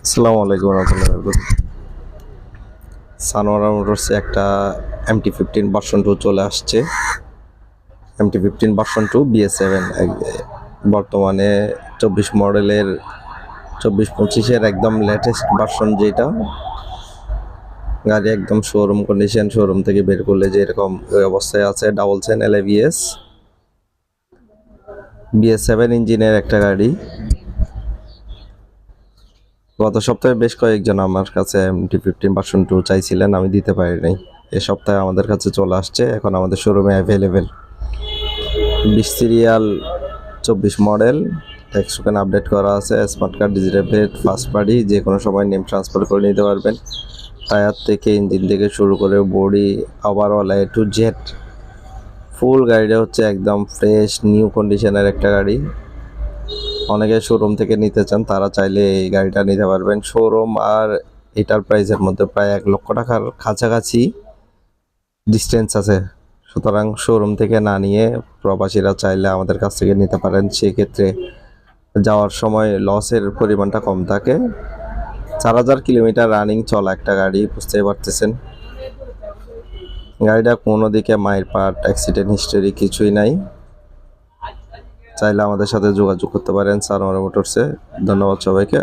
আসসালামু আলাইকুম রহমতুল্লাহ বরকাতুহু। সানোয়ারা মোটরসে একটা MT-15 ভার্সন 2 চলে আসছে। MT-15 ভার্সন 2 BS7 বর্তমানে 24 মডেলের 24-25-এর একদম লেটেস্ট ভার্সন, যেটা গাড়ি একদম শোরুম কন্ডিশন, শোরুম থেকে বের করলে যে এরকম ওই অবস্থায় আছে। ডাবল চ্যানেল ABS BS7 ইঞ্জিনের একটা গাড়ি। গত সপ্তাহে বেশ কয়েকজন আমার কাছে MT-15 ভার্সন 2 চাইছিলেন, আমি দিতে পারি নাই। এ সপ্তাহে আমাদের কাছে চলে আসছে, এখন আমাদের শোরুমে available. 20 serial, 24 model, tax token update করা আছে, smart card, digital plate, first party, যে কোনো সময় নেম ট্রান্সফার করে নিতে পারবেন। টায়ার থেকে ইঞ্জিন থেকে শুরু করে body, overall A to Z ফুল গাড়িটা হচ্ছে একদম ফ্রেশ নিউ কন্ডিশনের একটা গাড়ি। অনেকে শোরুম থেকে নিতে চান, তারা চাইলে এই গাড়িটা নিতে পারবেন। শোরুম আর এটার প্রাইসের মধ্যে প্রায় 1 লক্ষ টাকার কাছাকাছি ডিস্টেন্স আছে। সুতরাং শোরুম থেকে না নিয়ে প্রবাসীরা চাইলে আমাদের কাছ থেকে নিতে পারেন। সেক্ষেত্রে যাওয়ার সময় লসের পরিমাণটা কম থাকে। 4000 কিলোমিটার রানিং চলা একটা গাড়ি, বুঝতেই পারতেছেন। গাড়িটা কোনো দিকে মাইর পাট, অ্যাক্সিডেন্ট হিস্টোরি কিছুই নাই। চাইলে আমাদের সাথে যোগাযোগ করতে পারেন সানোয়ারা মোটরসে। ধন্যবাদ সবাইকে।